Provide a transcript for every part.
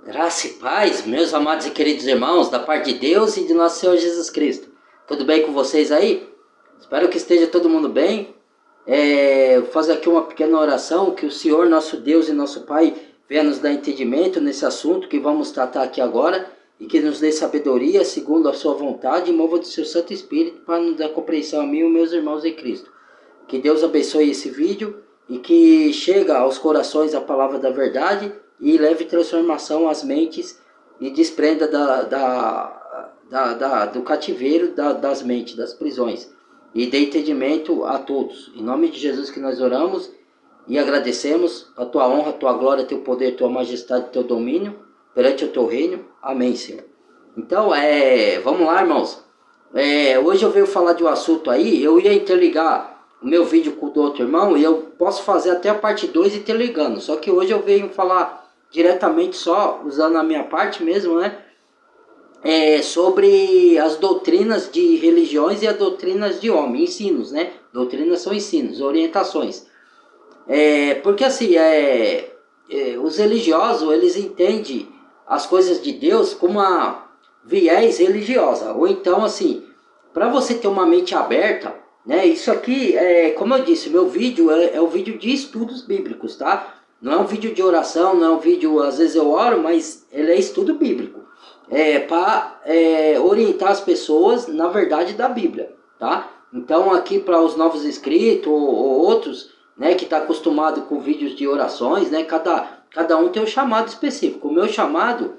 Graça e paz, meus amados e queridos irmãos, da parte de Deus e de nosso Senhor Jesus Cristo. Tudo bem com vocês aí? Espero que esteja todo mundo bem. Vou fazer aqui uma pequena oração, que o Senhor, nosso Deus e nosso Pai, venha nos dar entendimento nesse assunto que vamos tratar aqui agora e que nos dê sabedoria segundo a sua vontade e mova do seu Santo Espírito para nos dar compreensão a mim e os meus irmãos em Cristo. Que Deus abençoe esse vídeo e que chegue aos corações a palavra da verdade e leve transformação às mentes e desprenda do cativeiro das mentes, das prisões. E dê entendimento a todos. Em nome de Jesus que nós oramos e agradecemos a tua honra, a tua glória, teu poder, tua majestade, teu domínio perante o teu reino. Amém, Senhor. Então, vamos lá, irmãos. Hoje eu venho falar de um assunto aí. Eu ia interligar o meu vídeo com o do outro irmão e eu posso fazer até a parte 2 interligando. Só que hoje eu venho falar diretamente só, usando a minha parte mesmo, né? Sobre as doutrinas de religiões e as doutrinas de homem, ensinos, né? Doutrinas são ensinos, orientações. Porque assim, os religiosos, eles entendem as coisas de Deus como uma viés religiosa. Ou então, assim, para você ter uma mente aberta, né? Isso aqui, como eu disse, meu vídeo é um vídeo de estudos bíblicos, tá? Não é um vídeo de oração, não é um vídeo, às vezes eu oro, mas ele é estudo bíblico. Para orientar as pessoas na verdade da Bíblia, tá? Então aqui para os novos inscritos ou outros, né, que está acostumado com vídeos de orações, né, cada um tem um chamado específico. O meu chamado,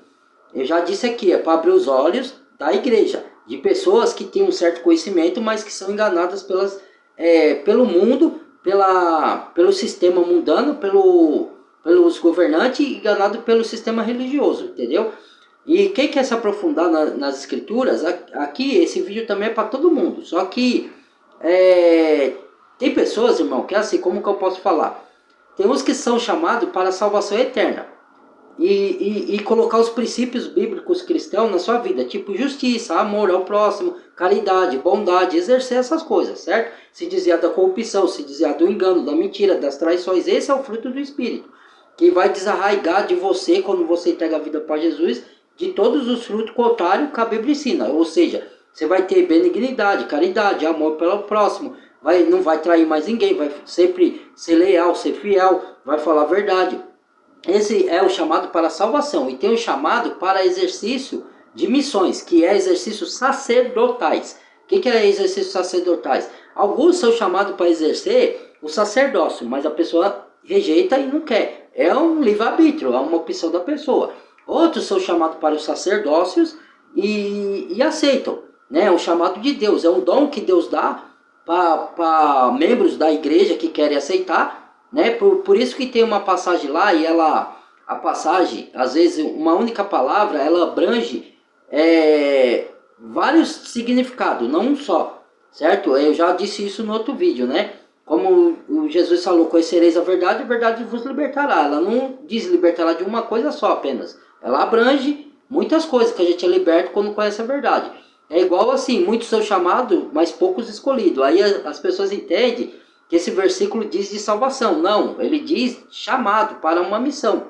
eu já disse aqui, é para abrir os olhos da igreja, de pessoas que têm um certo conhecimento, mas que são enganadas pelo mundo, pelo sistema mundano, pelos governantes e enganado pelo sistema religioso, entendeu? E quem quer se aprofundar nas escrituras, aqui esse vídeo também é para todo mundo. Só que tem pessoas, irmão, que é assim, como que eu posso falar? Tem uns que são chamados para a salvação eterna. E colocar os princípios bíblicos cristãos na sua vida. Tipo justiça, amor ao próximo, caridade, bondade, exercer essas coisas, certo? Se desviar da corrupção, se desviar do engano, da mentira, das traições. Esse é o fruto do Espírito. Que vai desarraigar de você, quando você entrega a vida para Jesus, de todos os frutos contrários que a Bíblia ensina. Ou seja, você vai ter benignidade, caridade, amor pelo próximo, não vai trair mais ninguém, vai sempre ser leal, ser fiel, vai falar a verdade. Esse é o chamado para a salvação. E tem o chamado para exercício de missões, que é exercício sacerdotais. O que é exercício sacerdotais? Alguns são chamados para exercer o sacerdócio, mas a pessoa rejeita e não quer. É um livre-arbítrio, é uma opção da pessoa. Outros são chamados para os sacerdócios e aceitam, né? É um chamado de Deus, é um dom que Deus dá para membros da igreja que querem aceitar, né? Por isso que tem uma passagem lá e a passagem, às vezes uma única palavra, ela abrange vários significados, não um só, certo? Eu já disse isso no outro vídeo, né? Como o Jesus falou, conhecereis a verdade vos libertará. Ela não diz libertará de uma coisa só apenas. Ela abrange muitas coisas que a gente é liberto quando conhece a verdade. É igual assim, muitos são chamados, mas poucos escolhidos. Aí as pessoas entendem que esse versículo diz de salvação. Não, ele diz chamado para uma missão.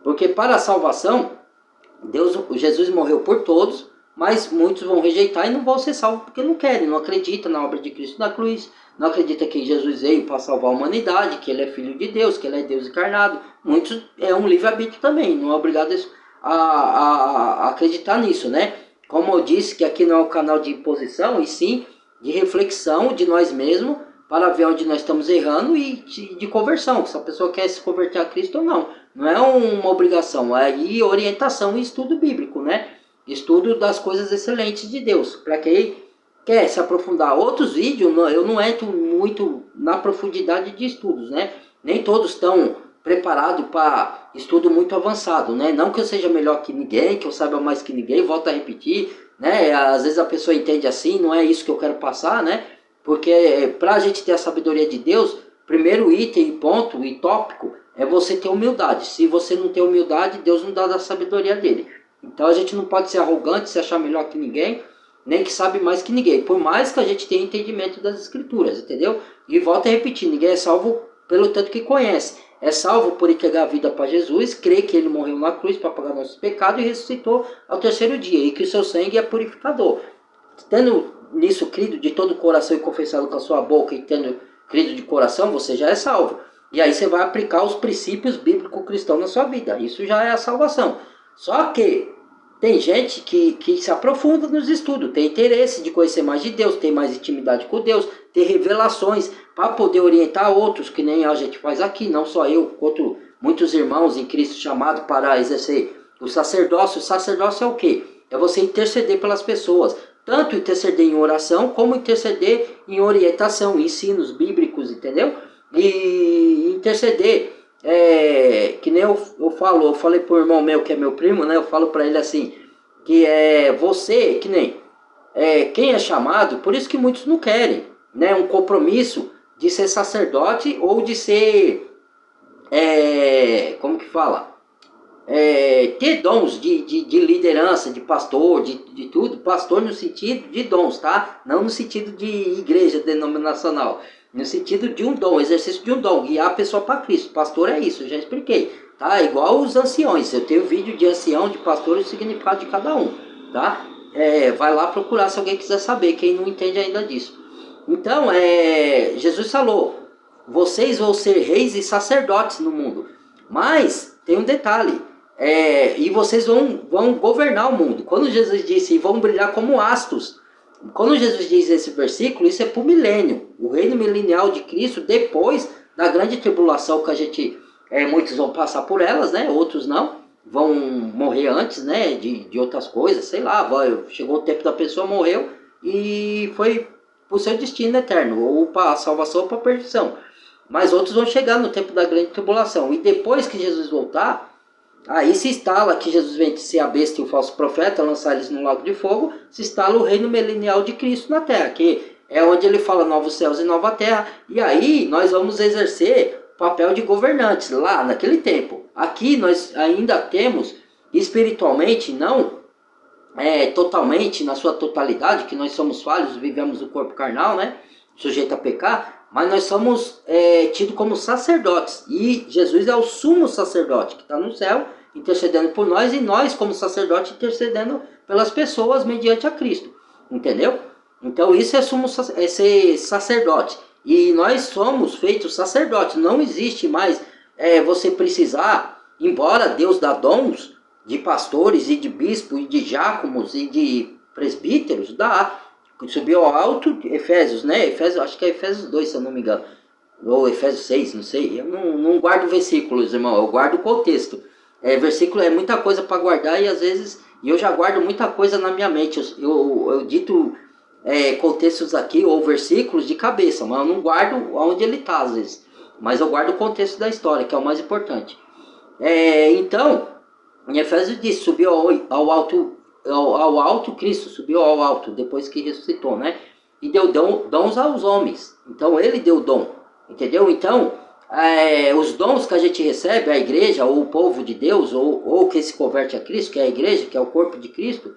Porque para a salvação, Jesus morreu por todos, mas muitos vão rejeitar e não vão ser salvos porque não querem, não acreditam na obra de Cristo na cruz, não acreditam que Jesus veio para salvar a humanidade, que ele é filho de Deus, que ele é Deus encarnado. Muitos é um livre-arbítrio também, não é obrigado a acreditar nisso, né? Como eu disse, que aqui não é um canal de imposição, e sim de reflexão de nós mesmos, para ver onde nós estamos errando e de conversão, se a pessoa quer se converter a Cristo ou não. Não é uma obrigação, é orientação e estudo bíblico, né? Estudo das coisas excelentes de Deus. Para quem quer se aprofundar. Outros vídeos, eu não entro muito na profundidade de estudos, né? Nem todos estão preparados para estudo muito avançado, né? Não que eu seja melhor que ninguém, que eu saiba mais que ninguém, volto a repetir, né? Às vezes a pessoa entende assim, não é isso que eu quero passar, né? Porque para a gente ter a sabedoria de Deus, primeiro item, ponto e tópico, é você ter humildade. Se você não tem humildade, Deus não dá da sabedoria dele. Então a gente não pode ser arrogante, se achar melhor que ninguém, nem que sabe mais que ninguém. Por mais que a gente tenha entendimento das escrituras, entendeu? E volto a repetir, ninguém é salvo pelo tanto que conhece. É salvo por entregar a vida para Jesus, crê que ele morreu na cruz para pagar nossos pecados e ressuscitou ao terceiro dia, e que o seu sangue é purificador. Tendo nisso crido de todo o coração e confessado com a sua boca e tendo crido de coração, você já é salvo. E aí você vai aplicar os princípios bíblicos cristãos na sua vida. Isso já é a salvação. Só que tem gente que se aprofunda nos estudos, tem interesse de conhecer mais de Deus, tem mais intimidade com Deus, tem revelações para poder orientar outros, que nem a gente faz aqui, não só eu, quanto muitos irmãos em Cristo chamados para exercer o sacerdócio. O sacerdócio é o quê? É você interceder pelas pessoas, tanto interceder em oração, como interceder em orientação, ensinos bíblicos, entendeu? E interceder, que nem eu falei pro irmão meu, que é meu primo, né? Eu falo para ele assim, que é você, que nem, quem é chamado, por isso que muitos não querem, né? Um compromisso de ser sacerdote ou de ser, como que fala? Ter dons de liderança, de pastor, de tudo, pastor no sentido de dons, tá? Não no sentido de igreja denominacional, no sentido de um dom, exercício de um dom, guiar a pessoa para Cristo. Pastor é isso, eu já expliquei, tá? Igual os anciões, eu tenho vídeo de ancião, de pastor e o significado de cada um, tá? Vai lá procurar se alguém quiser saber, quem não entende ainda disso. Então, Jesus falou, vocês vão ser reis e sacerdotes no mundo, mas tem um detalhe, e vocês vão governar o mundo. Quando Jesus disse, vão brilhar como astros, quando Jesus diz esse versículo, isso é para o milênio, o reino milenial de Cristo, depois da grande tribulação que a gente, muitos vão passar por elas, né? Outros não, vão morrer antes, né? De outras coisas, sei lá, chegou o tempo da pessoa, morreu e foi para o seu destino eterno, ou para a salvação ou para a perdição. Mas outros vão chegar no tempo da grande tribulação, e depois que Jesus voltar, aí se instala que Jesus vem ser a besta e o falso profeta, lançar eles no lago de fogo, se instala o reino milenial de Cristo na terra, que é onde ele fala novos céus e nova terra, e aí nós vamos exercer o papel de governantes, lá naquele tempo. Aqui nós ainda temos, espiritualmente, não totalmente, na sua totalidade, que nós somos falhos, vivemos o corpo carnal, né, sujeito a pecar, mas nós somos tidos como sacerdotes, e Jesus é o sumo sacerdote, que está no céu, intercedendo por nós, e nós como sacerdote intercedendo pelas pessoas mediante a Cristo, entendeu? Então isso é ser sacerdote, e nós somos feitos sacerdotes, não existe mais você precisar, embora Deus dá dons de pastores e de bispos e de diáconos e de presbíteros, dá. Subiu ao alto, Efésios, né? Efésios, acho que é Efésios 2, se eu não me engano. Ou Efésios 6, não sei. Eu não guardo versículos, irmão. Eu guardo o contexto. Versículo é muita coisa para guardar e às vezes... E eu já guardo muita coisa na minha mente. Eu dito contextos aqui ou versículos de cabeça, mas eu não guardo onde ele está às vezes. Mas eu guardo o contexto da história, que é o mais importante. Então, em Efésios diz, subiu ao alto Cristo, subiu ao alto, depois que ressuscitou, né? E deu dons aos homens. Então, ele deu dom, entendeu? Então, os dons que a gente recebe, a igreja, ou o povo de Deus, ou que se converte a Cristo, que é a igreja, que é o corpo de Cristo,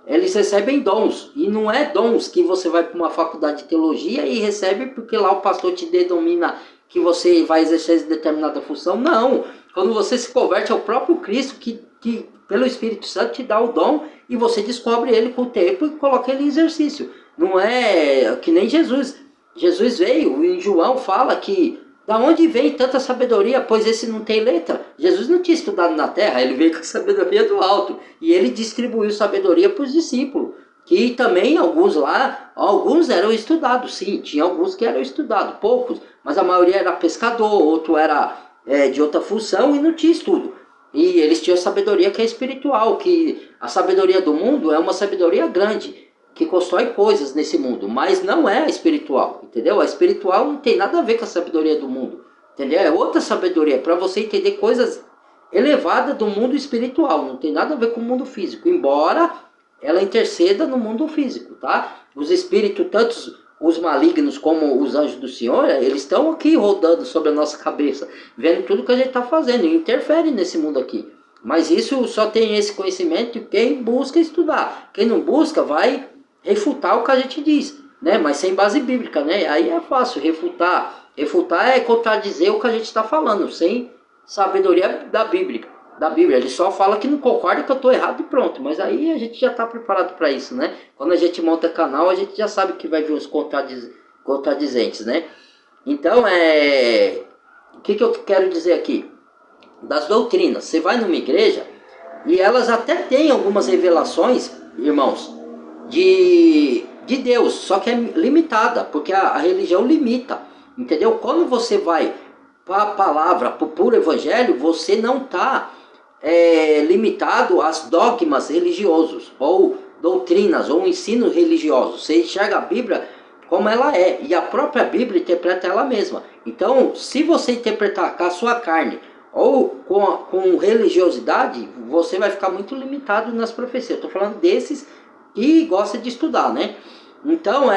eles recebem dons. E não é dons que você vai para uma faculdade de teologia e recebe porque lá o pastor te denomina que você vai exercer determinada função. Não. Quando você se converte ao próprio Cristo, que pelo Espírito Santo te dá o dom, e você descobre ele com o tempo e coloca ele em exercício. Não é que nem Jesus. Jesus veio, e João fala que da onde vem tanta sabedoria, pois esse não tem letra. Jesus não tinha estudado na terra, ele veio com a sabedoria do alto. E ele distribuiu sabedoria para os discípulos. Que também alguns eram estudados, sim, tinha alguns que eram estudados, poucos. Mas a maioria era pescador, outro era de outra função e não tinha estudo. E eles tinham a sabedoria que é espiritual, que a sabedoria do mundo é uma sabedoria grande, que constrói coisas nesse mundo, mas não é a espiritual, entendeu? A espiritual não tem nada a ver com a sabedoria do mundo, entendeu? É outra sabedoria, para você entender coisas elevadas do mundo espiritual, não tem nada a ver com o mundo físico, embora ela interceda no mundo físico, tá? Os espíritos, tanto os malignos como os anjos do Senhor, eles estão aqui rodando sobre a nossa cabeça, vendo tudo que a gente está fazendo, e interferem nesse mundo aqui. Mas isso só tem esse conhecimento quem busca estudar. Quem não busca vai refutar o que a gente diz. né? Mas sem base bíblica, né? Aí é fácil refutar. Refutar é contradizer o que a gente está falando, sem sabedoria da Bíblia. Da Bíblia, ele só fala que não concorda, que eu estou errado e pronto. Mas aí a gente já está preparado para isso, né? Quando a gente monta canal, a gente já sabe que vai vir os contradizentes, né? Então, o que eu quero dizer aqui? Das doutrinas. Você vai numa igreja e elas até têm algumas revelações, irmãos, de Deus, só que é limitada, porque a religião limita, entendeu? Quando você vai para a palavra, para o puro evangelho, você não está limitado às dogmas religiosos, ou doutrinas, ou ensinos religiosos. Você enxerga a Bíblia como ela é, e a própria Bíblia interpreta ela mesma. Então, se você interpretar com a sua carne, ou com religiosidade, você vai ficar muito limitado nas profecias. Estou falando desses que gostam de estudar, né? Então,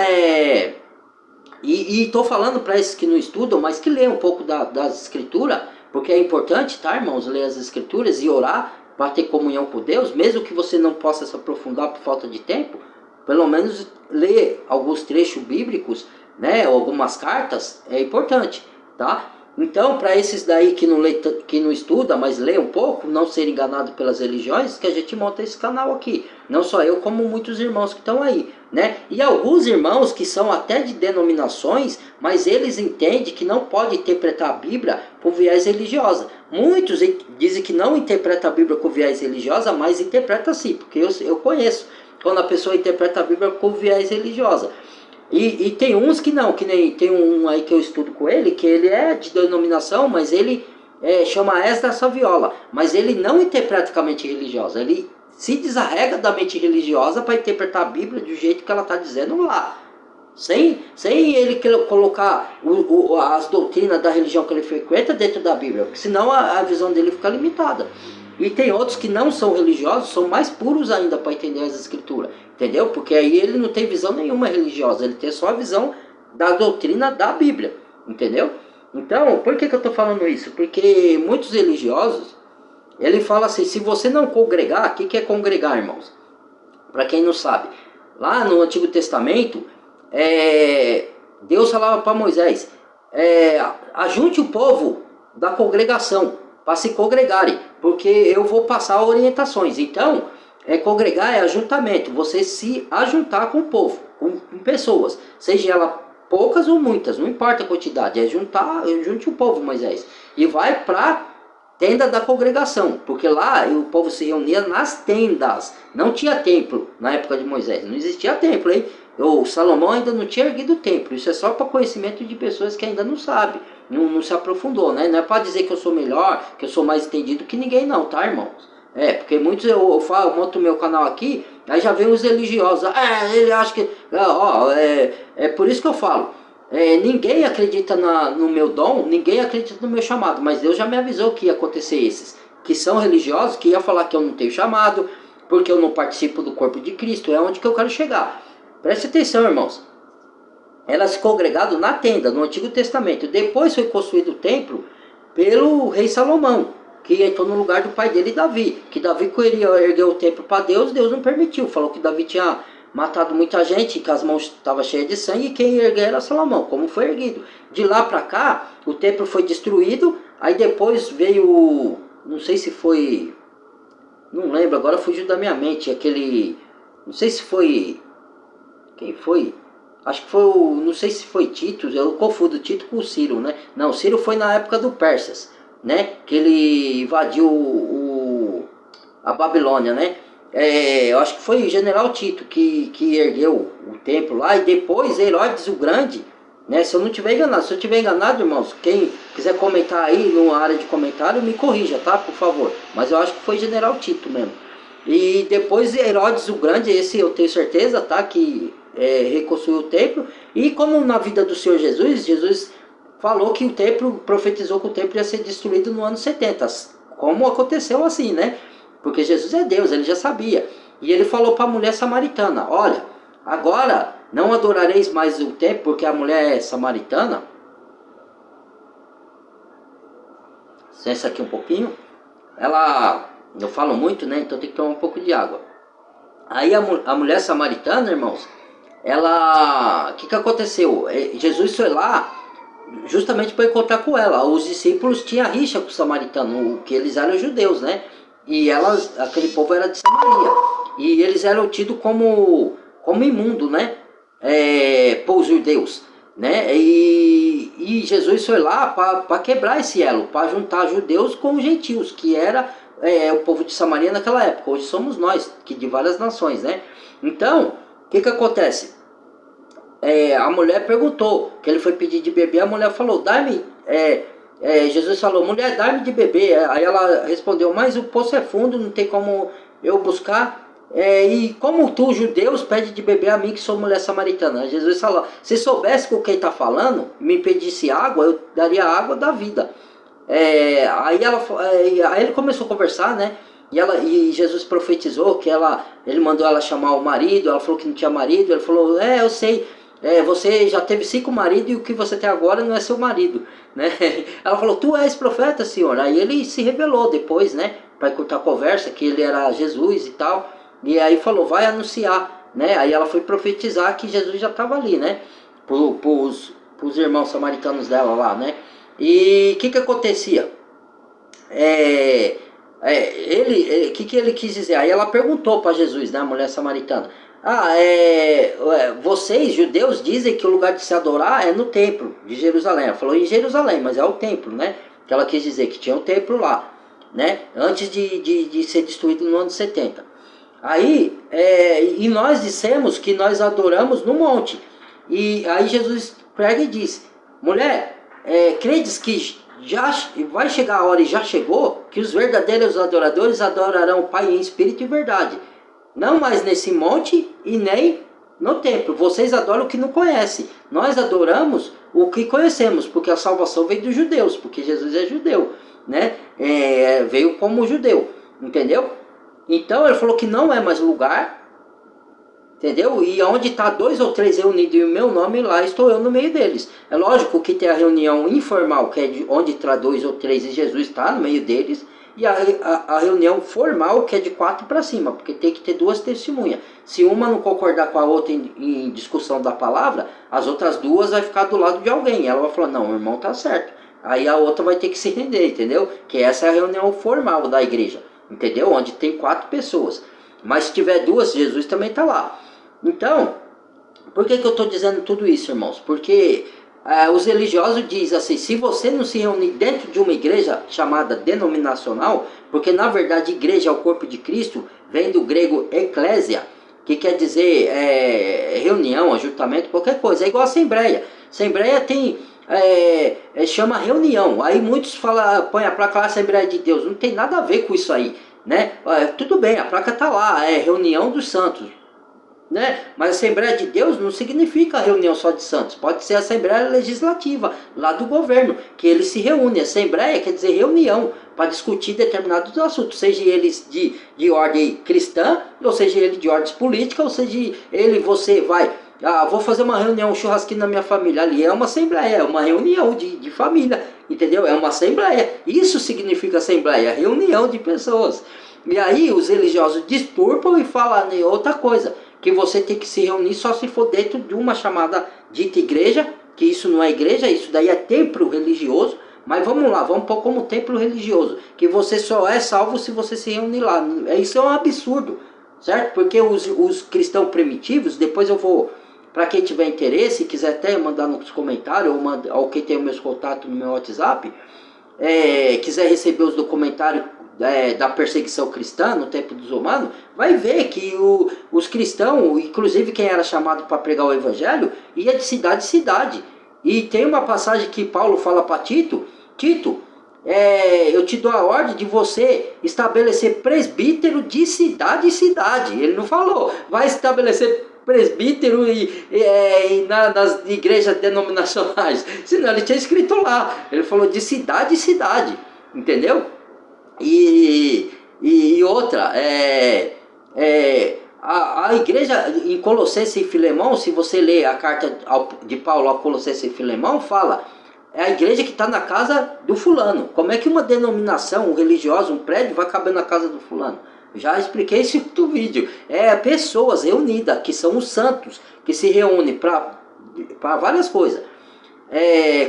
E estou falando para esses que não estudam, mas que leiam um pouco das escrituras, porque é importante, tá, irmãos, ler as escrituras e orar para ter comunhão com Deus, mesmo que você não possa se aprofundar por falta de tempo, pelo menos ler alguns trechos bíblicos, né, algumas cartas, é importante, tá? Então, para esses daí que não estuda, mas lê um pouco, não ser enganado pelas religiões, que a gente monta esse canal aqui. Não só eu, como muitos irmãos que estão aí, né? E alguns irmãos que são até de denominações, mas eles entendem que não pode interpretar a Bíblia por viés religiosa. Muitos dizem que não interpreta a Bíblia com viés religiosa, mas interpreta sim, porque eu conheço quando a pessoa interpreta a Bíblia com viés religiosa. E tem uns que não, que nem tem um aí que eu estudo com ele, que ele é de denominação, mas ele chama Esdras Saviola, mas ele não interpreta com a mente religiosa, ele se desarrega da mente religiosa para interpretar a Bíblia do jeito que ela está dizendo lá, sem ele colocar as doutrinas da religião que ele frequenta dentro da Bíblia, porque senão a visão dele fica limitada. E tem outros que não são religiosos, são mais puros ainda para entender as escrituras, entendeu? Porque aí ele não tem visão nenhuma religiosa, ele tem só a visão da doutrina da Bíblia, entendeu? Então, por que eu estou falando isso? Porque muitos religiosos, ele fala assim, se você não congregar, o que é congregar, irmãos? Para quem não sabe, lá no Antigo Testamento, Deus falava para Moisés, ajunte o povo da congregação, para se congregarem, porque eu vou passar orientações. Então, congregar é ajuntamento, você se ajuntar com o povo, com pessoas, seja ela poucas ou muitas, não importa a quantidade, junte o povo, Moisés, e vai para tenda da congregação, porque lá o povo se reunia nas tendas, não tinha templo na época de Moisés, não existia templo, hein? O Salomão ainda não tinha erguido o templo, isso é só para conhecimento de pessoas que ainda não sabem, não se aprofundou, né? Não é para dizer que eu sou melhor, que eu sou mais entendido que ninguém não, tá, irmãos? Porque muitos, eu monto o meu canal aqui, aí já vem os religiosos, ele acha que, por isso que eu falo, ninguém acredita no meu dom, ninguém acredita no meu chamado, mas Deus já me avisou que ia acontecer esses, que são religiosos, que ia falar que eu não tenho chamado, porque eu não participo do corpo de Cristo, é onde que eu quero chegar. Preste atenção, irmãos. Elas se congregaram na tenda, no Antigo Testamento. Depois foi construído o templo pelo rei Salomão, que entrou no lugar do pai dele, Davi. Que Davi queria erguer o templo para Deus, Deus não permitiu. Falou que Davi tinha matado muita gente, que as mãos estavam cheias de sangue, e quem ia erguer era Salomão, como foi erguido. De lá para cá, o templo foi destruído, aí depois veio, não sei se foi, não lembro, agora fugiu da minha mente, não sei se foi, quem foi? Acho que foi não sei se foi Tito, eu confundo Tito com o Ciro, né? Não, Ciro foi na época do Persas, né? Que ele invadiu a Babilônia, né? Eu acho que foi o general Tito que ergueu o templo lá, e depois Herodes o Grande, né? Se eu não tiver enganado, irmãos, quem quiser comentar aí na área de comentário, me corrija, tá? Por favor. Mas eu acho que foi general Tito mesmo. E depois Herodes o Grande, esse eu tenho certeza, tá? Que reconstruiu o templo. E como na vida do Senhor Jesus falou que o templo, profetizou que o templo ia ser destruído no ano 70. Como aconteceu assim, né? Porque Jesus é Deus, ele já sabia. E ele falou para a mulher samaritana, olha, agora não adorareis mais o templo, porque a mulher é samaritana. Licença aqui um pouquinho. Eu falo muito, né? Então tem que tomar um pouco de água. Aí a mulher samaritana, irmãos, ela, o que aconteceu? Jesus foi lá justamente para encontrar com ela. Os discípulos tinham rixa com o samaritano, que eles eram judeus, né? E aquele povo era de Samaria. E eles eram tidos como imundo, né? Por judeus, né? E Jesus foi lá para quebrar esse elo, para juntar judeus com os gentios, que era o povo de Samaria naquela época. Hoje somos nós, que de várias nações, né? Então, o que acontece? A mulher perguntou, que ele foi pedir de beber, a mulher falou, dá-me, Jesus falou, mulher, dá-me de beber. Aí ela respondeu, mas o poço é fundo, não tem como eu buscar, e como tu, judeus, pede de beber a mim que sou mulher samaritana. Jesus falou, se soubesse com quem está falando, me pedisse água, eu daria a água da vida. Aí ele começou a conversar, né? E Jesus profetizou que ele mandou ela chamar o marido. Ela falou que não tinha marido. Ele falou, eu sei, você já teve 5 maridos e o que você tem agora não é seu marido, né? Ela falou, tu és profeta, senhor. Aí ele se revelou depois, né, para encurtar a conversa, que ele era Jesus e tal. E aí falou, vai anunciar, né? Aí ela foi profetizar que Jesus já estava ali, né, pros irmãos samaritanos dela lá, né? E o que acontecia? O que ele quis dizer? Aí ela perguntou para Jesus, né, a mulher samaritana, vocês, judeus, dizem que o lugar de se adorar é no templo de Jerusalém. Ela falou em Jerusalém, mas é o templo, né? Que ela quis dizer que tinha um templo lá, né? Antes de ser destruído no ano 70. Aí, e nós dissemos que nós adoramos no monte. E aí Jesus prega e diz, mulher, credes que já vai chegar a hora e já chegou, que os verdadeiros adoradores adorarão o Pai em espírito e verdade. Não mais nesse monte e nem no templo. Vocês adoram o que não conhecem. Nós adoramos o que conhecemos, porque a salvação veio dos judeus, porque Jesus é judeu, né? Veio como judeu, entendeu? Então ele falou que não é mais lugar, entendeu? E onde está 2 ou 3 reunidos em meu nome, lá estou eu no meio deles. É lógico que tem a reunião informal, que é onde está 2 ou 3 e Jesus está no meio deles. E a reunião formal, que é de 4 para cima, porque tem que ter 2 testemunhas. Se uma não concordar com a outra em discussão da palavra, as outras 2 vai ficar do lado de alguém. Ela vai falar, não, o irmão está certo. Aí a outra vai ter que se render, entendeu? Que essa é a reunião formal da igreja, entendeu? Onde tem 4 pessoas. Mas se tiver 2, Jesus também está lá. Então, por que eu estou dizendo tudo isso, irmãos? Porque os religiosos dizem assim, se você não se reunir dentro de uma igreja chamada denominacional, porque na verdade igreja é o corpo de Cristo, vem do grego eclésia, que quer dizer reunião, ajuntamento, qualquer coisa, é igual a assembleia. Assembleia tem, chama reunião, aí muitos põem a placa lá, Assembleia de Deus, não tem nada a ver com isso aí, né? Tudo bem, a placa está lá, é reunião dos santos, né? Mas Assembleia de Deus não significa reunião só de santos. Pode ser Assembleia Legislativa, lá do governo, que eles se reúnem. Assembleia quer dizer reunião, para discutir determinados assuntos, seja eles de ordem cristã, ou seja ele de ordem política, ou seja você vai, vou fazer uma reunião, um churrasquinho na minha família. Ali é uma assembleia, é uma reunião de família, entendeu? É uma assembleia. Isso significa assembleia, reunião de pessoas. E aí os religiosos disturpam e falam em outra coisa, que você tem que se reunir só se for dentro de uma chamada dita igreja, que isso não é igreja, isso daí é templo religioso, mas vamos lá, vamos pôr como templo religioso, que você só é salvo se você se reunir lá. Isso é um absurdo, certo? Porque os cristãos primitivos, depois eu vou, para quem tiver interesse, quiser até mandar nos comentários, ou quem tem os meus contatos no meu WhatsApp, quiser receber os documentários da perseguição cristã no tempo dos romanos, vai ver que os cristãos, inclusive quem era chamado para pregar o evangelho, ia de cidade em cidade. E tem uma passagem que Paulo fala para Tito, eu te dou a ordem de você estabelecer presbítero de cidade em cidade. Ele não falou, vai estabelecer presbítero nas igrejas denominacionais, senão ele tinha escrito lá, ele falou de cidade em cidade, entendeu? E outra, a igreja em Colossenses e Filemão, se você ler a carta de Paulo a Colossenses e Filemão, fala, é a igreja que está na casa do fulano. Como é que uma denominação religiosa, um prédio, vai caber na casa do fulano? Já expliquei isso no vídeo. É pessoas reunidas, que são os santos, que se reúnem para várias coisas.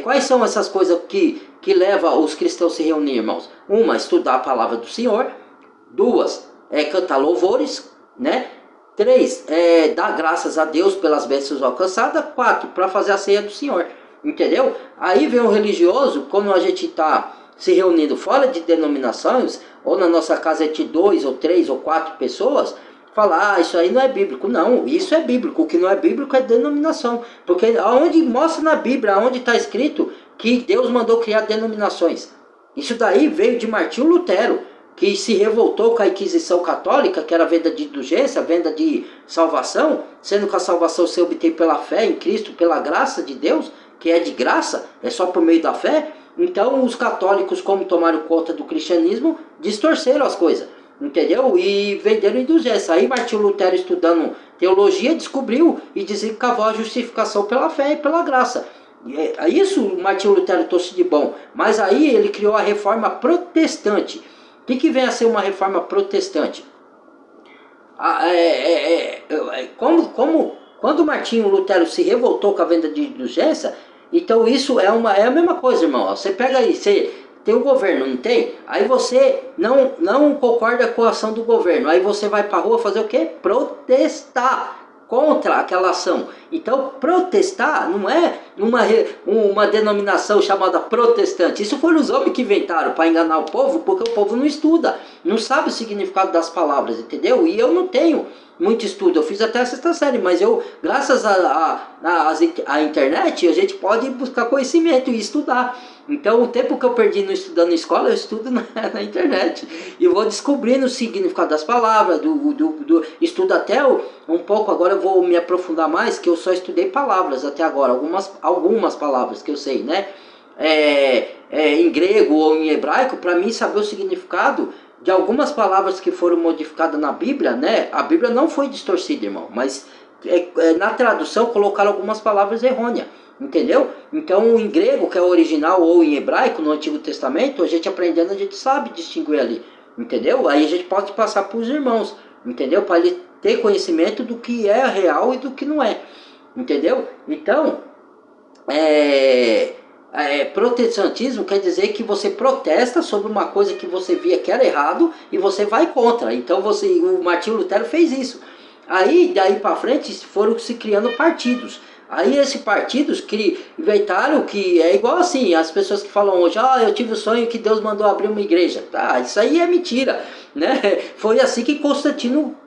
Quais são essas coisas que levam os cristãos a se reunir, irmãos? Uma, estudar a palavra do Senhor. Duas, cantar louvores, né? Três, dar graças a Deus pelas bênçãos alcançadas. Quatro, para fazer a ceia do Senhor. Entendeu? Aí vem o religioso, quando a gente está se reunindo fora de denominações, ou na nossa casa entre 2 ou 3 ou 4 pessoas, falar, isso aí não é bíblico. Não, isso é bíblico. O que não é bíblico é denominação. Porque aonde mostra na Bíblia, aonde está escrito que Deus mandou criar denominações. Isso daí veio de Martinho Lutero, que se revoltou com a Inquisição Católica, que era venda de indulgência, venda de salvação, sendo que a salvação se obtém pela fé em Cristo, pela graça de Deus, que é de graça, é só por meio da fé. Então os católicos, como tomaram conta do cristianismo, distorceram as coisas, entendeu? E venderam indulgência. Aí Martinho Lutero, estudando teologia, descobriu e desencavou a justificação pela fé e pela graça. Isso Martinho Lutero trouxe de bom. Mas aí ele criou a reforma protestante. O que vem a ser uma reforma protestante? Quando Martinho Lutero se revoltou com a venda de indulgência, então isso é a mesma coisa, irmão. Você pega aí, você tem o governo, não tem? Aí você não concorda com a ação do governo. Aí você vai para a rua fazer o quê? Protestar contra aquela ação. Então protestar não é uma denominação chamada protestante. Isso foram os homens que inventaram para enganar o povo, porque o povo não estuda, não sabe o significado das palavras, entendeu? E eu não tenho muito estudo, eu fiz até a 6ª série, mas eu, graças à internet, a gente pode buscar conhecimento e estudar. Então o tempo que eu perdi estudando na escola, eu estudo na internet. E vou descobrindo o significado das palavras, estudo até um pouco, agora eu vou me aprofundar mais, que eu só estudei palavras até agora, algumas palavras que eu sei, né? Em grego ou em hebraico, para mim saber o significado de algumas palavras que foram modificadas na Bíblia, né? A Bíblia não foi distorcida, irmão, mas na tradução colocaram algumas palavras errôneas, entendeu? Então em grego, que é o original, ou em hebraico, no Antigo Testamento, a gente aprendendo, a gente sabe distinguir ali, entendeu? Aí a gente pode passar para os irmãos, entendeu? Para ele ter conhecimento do que é real e do que não é, entendeu? Então, protestantismo quer dizer que você protesta sobre uma coisa que você via que era errado e você vai contra. Então o Martinho Lutero fez isso. Aí daí para frente foram se criando partidos. Aí esses partidos inventaram que é igual assim, as pessoas que falam hoje, eu tive o sonho que Deus mandou abrir uma igreja. Isso aí é mentira, né? Foi assim que Constantino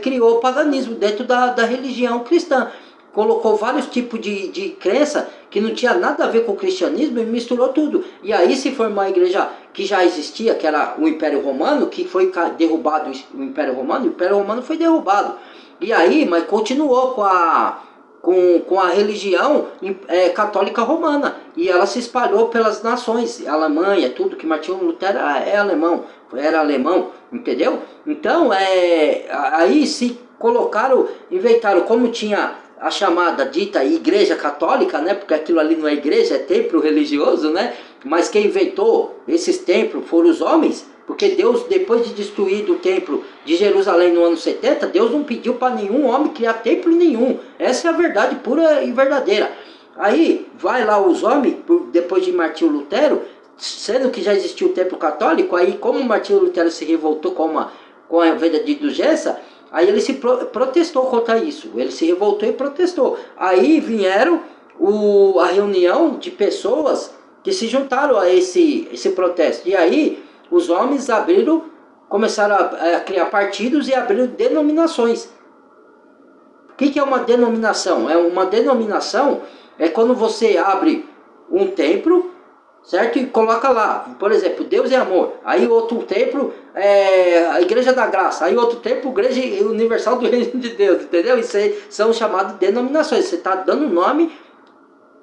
criou o paganismo dentro da religião cristã. Colocou vários tipos de crença que não tinha nada a ver com o cristianismo e misturou tudo. E aí se formou a igreja que já existia, que era o Império Romano, que foi derrubado o Império Romano foi derrubado. E aí, mas continuou com a religião católica romana. E ela se espalhou pelas nações, Alemanha, tudo, que Martinho Lutero era alemão, entendeu? Então, aí se colocaram, inventaram, como tinha a chamada dita igreja católica, né? Porque aquilo ali não é igreja, é templo religioso, né? Mas quem inventou esses templos foram os homens, porque Deus, depois de destruir o templo de Jerusalém no ano 70, Deus não pediu para nenhum homem criar templo nenhum. Essa é a verdade pura e verdadeira. Aí vai lá os homens, depois de Martinho Lutero, sendo que já existiu o templo católico, aí como Martinho Lutero se revoltou com a venda de indulgência, aí ele se protestou contra isso. Ele se revoltou e protestou. Aí vieram a reunião de pessoas que se juntaram a esse protesto. E aí os homens começaram a criar partidos e abriram denominações. O que é uma denominação? Uma denominação é quando você abre um templo, certo? E coloca lá, por exemplo, Deus é amor. Aí outro templo a Igreja da Graça. Aí outro templo, Igreja Universal do Reino de Deus, entendeu? Isso aí são chamadas denominações. Você está dando nome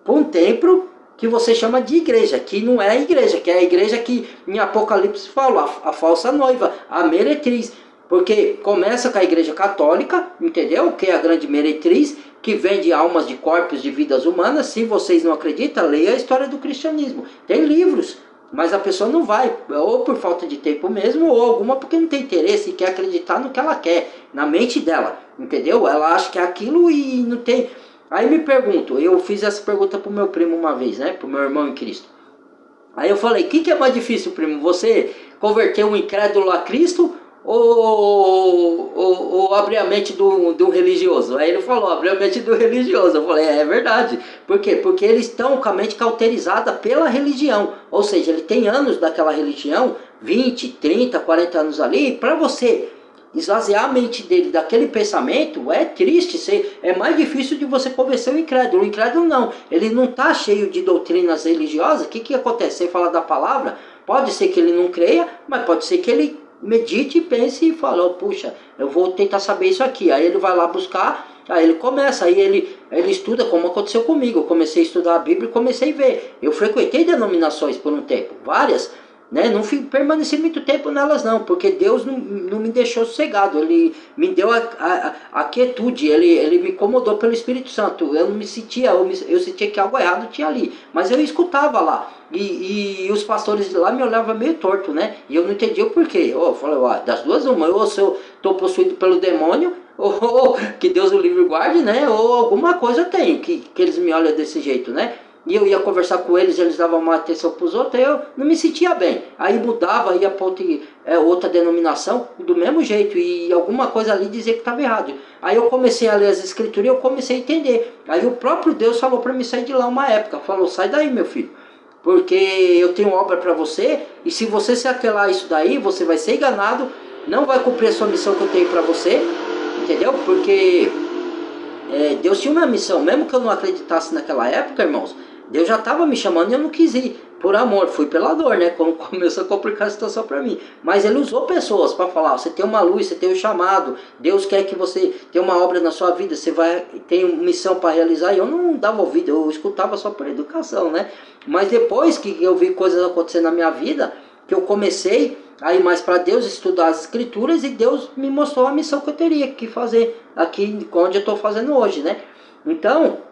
para um templo que você chama de igreja, que não é a igreja, que é a igreja que em Apocalipse fala, a falsa noiva, a meretriz. Porque começa com a igreja católica, entendeu? Que é a grande meretriz, que vende almas de corpos de vidas humanas. Se vocês não acreditam, leia a história do cristianismo. Tem livros Mas a pessoa não vai, ou por falta de tempo mesmo, ou alguma porque não tem interesse e quer acreditar no que ela quer, na mente dela, entendeu? Ela acha que é aquilo e não tem... Aí me pergunto, eu fiz essa pergunta pro meu primo uma vez, né? Pro meu irmão em Cristo. Aí eu falei, o que é mais difícil, primo? Você converter um incrédulo a Cristo ou abrir a mente do religioso? Aí ele falou, abrir a mente do religioso. Eu falei, é verdade. Por quê? Porque eles estão com a mente cauterizada pela religião. Ou seja, ele tem anos daquela religião, 20, 30, 40 anos ali, e para você esvaziar a mente dele daquele pensamento é triste, é mais difícil de você convencer o incrédulo. O incrédulo não, ele não está cheio de doutrinas religiosas. O que acontece? Você fala da palavra, pode ser que ele não creia, mas pode ser que ele medite, pense e fale, oh, puxa, eu vou tentar saber isso aqui. Aí ele vai lá buscar, aí ele começa, aí ele estuda, como aconteceu comigo. Eu comecei a estudar a Bíblia e comecei a ver. Eu frequentei denominações por um tempo, várias, né? Não permaneci muito tempo nelas não, porque Deus não me deixou sossegado. Ele me deu a quietude, ele me incomodou pelo Espírito Santo. Eu não me sentia, eu sentia que algo errado tinha ali, mas eu escutava lá. E os pastores de lá me olhavam meio torto, né? E eu não entendia o porquê. Eu falei, das duas uma, ou se eu estou possuído pelo demônio, ou que Deus o livre guarde, né? Ou alguma coisa tem que eles me olham desse jeito, né? E eu ia conversar com eles, eles davam uma atenção para os outros, eu não me sentia bem. Aí mudava, ia para outra denominação, do mesmo jeito, e alguma coisa ali dizia que estava errado. Aí eu comecei a ler as escrituras e eu comecei a entender. Aí o próprio Deus falou para mim sair de lá uma época, falou, sai daí meu filho, porque eu tenho obra para você, e se você se atelar a isso daí, você vai ser enganado, não vai cumprir a sua missão que eu tenho para você, entendeu? Porque Deus tinha uma missão, mesmo que eu não acreditasse naquela época, irmãos, Deus já estava me chamando e eu não quis ir. Por amor, fui pela dor, né? Como começou a complicar a situação para mim. Mas ele usou pessoas para falar, você tem uma luz, você tem um chamado, Deus quer que você tenha uma obra na sua vida, você tem uma missão para realizar. E eu não dava ouvido, eu escutava só por educação, né? Mas depois que eu vi coisas acontecendo na minha vida, que eu comecei a ir mais para Deus, estudar as escrituras, e Deus me mostrou a missão que eu teria que fazer aqui onde eu estou fazendo hoje, né? Então,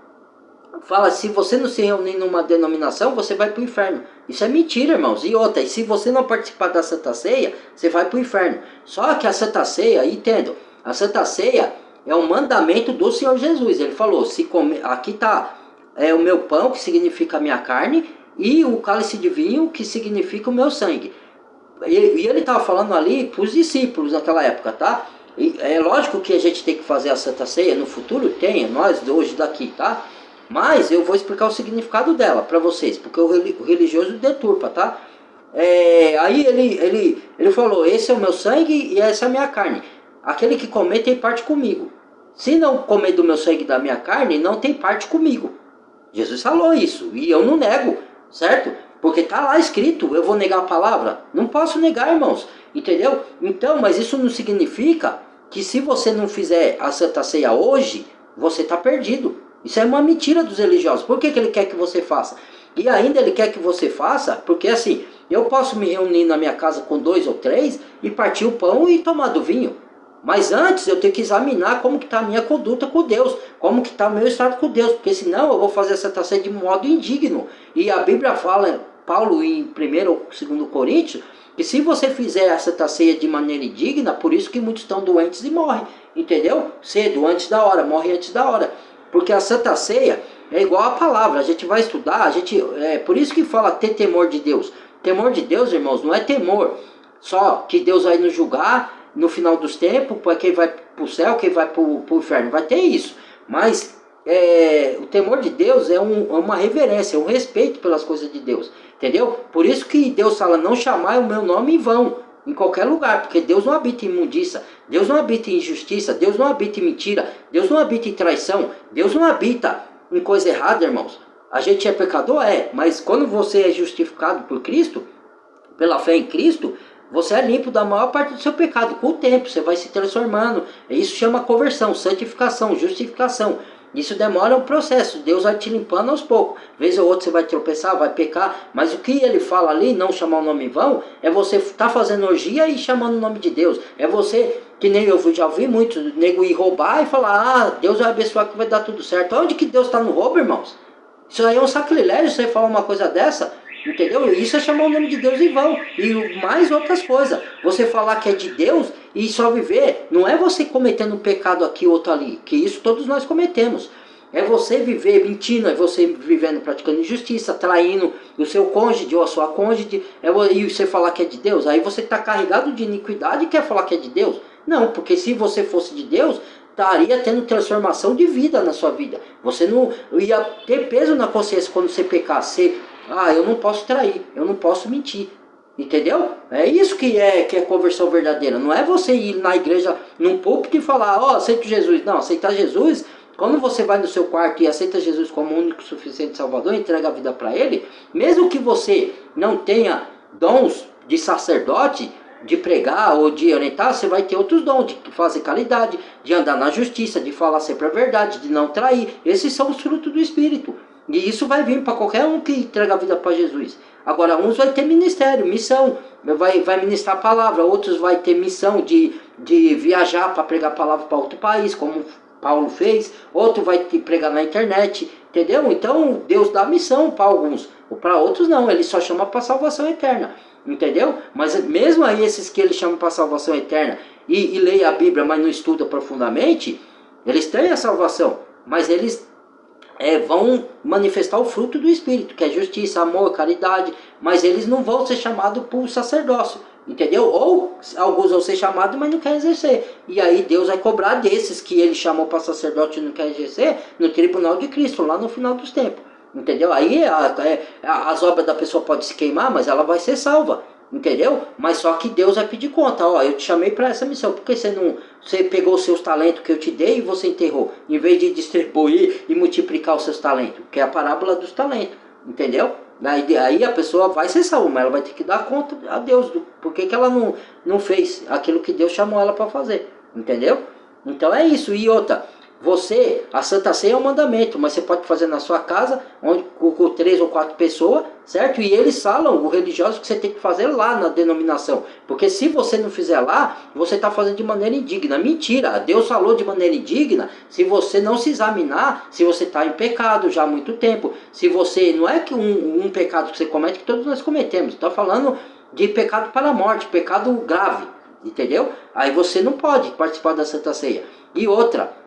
fala, se você não se reunir numa denominação, você vai para o inferno. Isso é mentira, irmãos. E outra, e se você não participar da Santa Ceia, você vai para o inferno. Só que a Santa Ceia, entendo, a Santa Ceia é um mandamento do Senhor Jesus. Ele falou, aqui está o meu pão, que significa a minha carne, e o cálice de vinho, que significa o meu sangue. E ele estava falando ali para os discípulos naquela época, tá? E é lógico que a gente tem que fazer a Santa Ceia no futuro, nós hoje daqui, tá? Mas eu vou explicar o significado dela para vocês, porque o religioso deturpa, tá? Aí ele falou, esse é o meu sangue e essa é a minha carne. Aquele que comer tem parte comigo. Se não comer do meu sangue e da minha carne, não tem parte comigo. Jesus falou isso, e eu não nego, certo? Porque está lá escrito, eu vou negar a palavra? Não posso negar, irmãos, entendeu? Então, mas isso não significa que se você não fizer a Santa Ceia hoje, você está perdido. Isso é uma mentira dos religiosos. Por que ele quer que você faça? E ainda ele quer que você faça, porque assim, eu posso me reunir na minha casa com 2 ou 3 e partir o pão e tomar do vinho. Mas antes eu tenho que examinar como que está a minha conduta com Deus, como que está o meu estado com Deus, porque senão eu vou fazer essa Santa Ceia de modo indigno. E a Bíblia fala, Paulo em 1 ou 2 Coríntios, que se você fizer a Santa Ceia de maneira indigna, por isso que muitos estão doentes e morrem, entendeu? Cedo, antes da hora, morrem antes da hora. Porque a Santa Ceia é igual a palavra, a gente vai estudar, por isso que fala ter temor de Deus. Temor de Deus, irmãos, não é temor só que Deus vai nos julgar no final dos tempos, para quem vai para o céu, quem vai para o inferno, vai ter isso. Mas o temor de Deus é uma reverência, é um respeito pelas coisas de Deus, entendeu? Por isso que Deus fala, não chamai o meu nome em vão, em qualquer lugar, porque Deus não habita em imundícia, Deus não habita em injustiça, Deus não habita em mentira, Deus não habita em traição, Deus não habita em coisa errada, irmãos. A gente é pecador? Mas quando você é justificado por Cristo, pela fé em Cristo, você é limpo da maior parte do seu pecado. Com o tempo, você vai se transformando. Isso chama conversão, santificação, justificação. Isso demora um processo. Deus vai te limpando aos poucos. Vez ou outra você vai tropeçar, vai pecar. Mas o que ele fala ali, não chamar o nome em vão, é você estar fazendo orgia e chamando o nome de Deus. É você, que nem eu já ouvi muito, nego ir roubar e falar, Deus vai abençoar que vai dar tudo certo. Onde que Deus está no roubo, irmãos? Isso aí é um sacrilégio, você falar uma coisa dessa. Entendeu? Isso é chamar o nome de Deus em vão. E mais outras coisas. Você falar que é de Deus e só viver, não é você cometendo um pecado aqui ou outro ali, que isso todos nós cometemos. É você viver mentindo, é você vivendo praticando injustiça, traindo o seu cônjuge ou a sua cônjuge, e você falar que é de Deus. Aí você está carregado de iniquidade e quer falar que é de Deus. Não, porque se você fosse de Deus, estaria tendo transformação de vida na sua vida. Você não ia ter peso na consciência quando você pecasse. Eu não posso trair, eu não posso mentir. Entendeu? É isso que é conversão verdadeira. Não é você ir na igreja, num púlpito e falar, aceito Jesus. Não, aceitar Jesus, quando você vai no seu quarto e aceita Jesus como único suficiente Salvador, entrega a vida para Ele, mesmo que você não tenha dons de sacerdote, de pregar ou de orientar, você vai ter outros dons, de fazer caridade, de andar na justiça, de falar sempre a verdade, de não trair. Esses são os frutos do Espírito. E isso vai vir para qualquer um que entrega a vida para Jesus. Agora, uns vai ter ministério, missão, vai ministrar a palavra, outros vai ter missão de viajar para pregar a palavra para outro país, como Paulo fez, outro vai pregar na internet, entendeu? Então, Deus dá missão para alguns, ou para outros não, ele só chama para salvação eterna. Entendeu? Mas mesmo aí esses que ele chama para salvação eterna e leem a Bíblia, mas não estuda profundamente, eles têm a salvação, mas eles vão manifestar o fruto do Espírito, que é justiça, amor, caridade, mas eles não vão ser chamados para o sacerdócio, entendeu? Ou alguns vão ser chamados, mas não querem exercer. E aí Deus vai cobrar desses que ele chamou para sacerdote e não quer exercer, no tribunal de Cristo, lá no final dos tempos. Entendeu? Aí as obras da pessoa podem se queimar, mas ela vai ser salva. Entendeu? Mas só que Deus vai pedir conta. Eu te chamei para essa missão. Por que você pegou os seus talentos que eu te dei e você enterrou? Em vez de distribuir e multiplicar os seus talentos. Que é a parábola dos talentos. Entendeu? Aí a pessoa vai ser salva, mas ela vai ter que dar conta a Deus. Por que ela não fez aquilo que Deus chamou ela para fazer? Entendeu? Então é isso. E outra. A Santa Ceia é um mandamento, mas você pode fazer na sua casa, com 3 ou 4 pessoas, certo? E eles falam, o religioso, que você tem que fazer lá na denominação. Porque se você não fizer lá, você está fazendo de maneira indigna. Mentira, Deus falou de maneira indigna se você não se examinar, se você está em pecado já há muito tempo. Se você, não é que um pecado que você comete, que todos nós cometemos. Está falando de pecado para a morte, pecado grave, entendeu? Aí você não pode participar da Santa Ceia. E outra...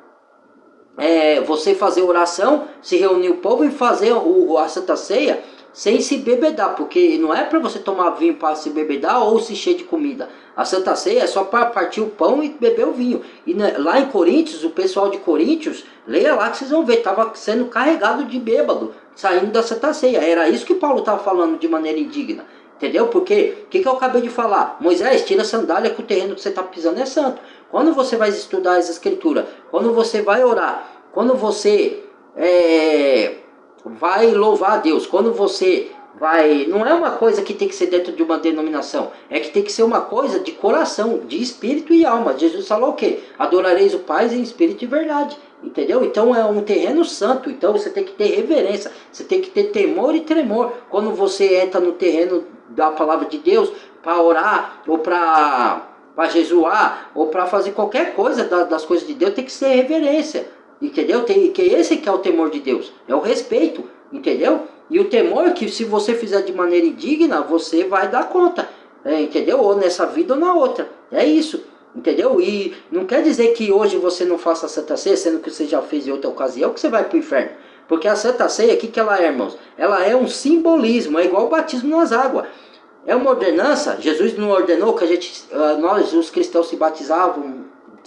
você fazer oração, se reunir o povo e fazer a Santa Ceia sem se bebedar, porque não é para você tomar vinho para se bebedar ou se encher de comida. A Santa Ceia é só para partir o pão e beber o vinho. E lá em Coríntios, o pessoal de Coríntios, leia lá que vocês vão ver, estava sendo carregado de bêbado, saindo da Santa Ceia. Era isso que Paulo estava falando de maneira indigna. Entendeu? Porque, o que eu acabei de falar? Moisés, tira a sandália que o terreno que você está pisando é santo. Quando você vai estudar as escrituras, quando você vai orar, quando você vai louvar a Deus, quando você vai... Não é uma coisa que tem que ser dentro de uma denominação, é que tem que ser uma coisa de coração, de espírito e alma. Jesus falou o quê? Adorareis o Pai em espírito e verdade. Entendeu? Então é um terreno santo, então você tem que ter reverência, você tem que ter temor e tremor. Quando você entra no terreno da palavra de Deus para orar ou para jejuar ou para fazer qualquer coisa das coisas de Deus, tem que ser reverência, entendeu? Esse que é o temor de Deus, é o respeito, entendeu? E o temor que se você fizer de maneira indigna, você vai dar conta, entendeu? Ou nessa vida ou na outra, é isso. Entendeu? E não quer dizer que hoje você não faça a Santa Ceia, sendo que você já fez em outra ocasião, que você vai para o inferno. Porque a Santa Ceia, o que ela é, irmãos? Ela é um simbolismo, é igual o batismo nas águas. É uma ordenança. Jesus não ordenou que nós, os cristãos, se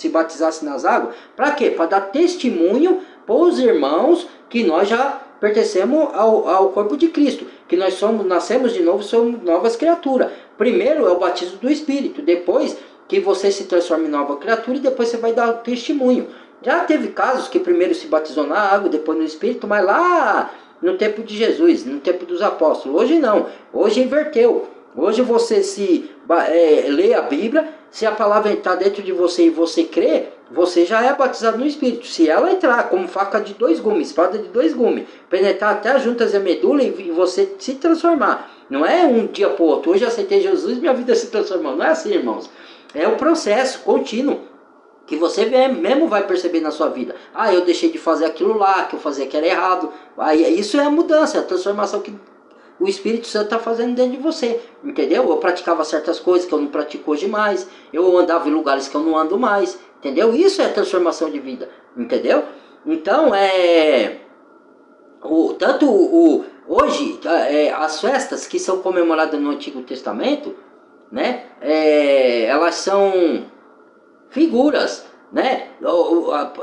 batizassem nas águas. Para quê? Para dar testemunho para os irmãos que nós já pertencemos ao corpo de Cristo. Que nós nascemos de novo, somos novas criaturas. Primeiro é o batismo do Espírito, depois... que você se transforme em nova criatura e depois você vai dar testemunho. Já teve casos que primeiro se batizou na água, depois no Espírito, mas lá no tempo de Jesus, no tempo dos apóstolos. Hoje não, hoje inverteu. Hoje você lê a Bíblia, se a palavra entrar dentro de você e você crê, você já é batizado no Espírito. Se ela entrar como faca de 2 gumes, espada de 2 gumes, penetrar até as juntas e a medula e você se transformar. Não é um dia para o outro. Hoje eu aceitei Jesus e minha vida se transformou. Não é assim, irmãos. É um processo contínuo que você mesmo vai perceber na sua vida. Eu deixei de fazer aquilo lá, que eu fazia que era errado. Aí, isso é a mudança, a transformação que o Espírito Santo está fazendo dentro de você, entendeu? Eu praticava certas coisas que eu não pratico hoje mais, eu andava em lugares que eu não ando mais, entendeu? Isso é transformação de vida, entendeu? Então, hoje, as festas que são comemoradas no Antigo Testamento, né, elas são figuras, né?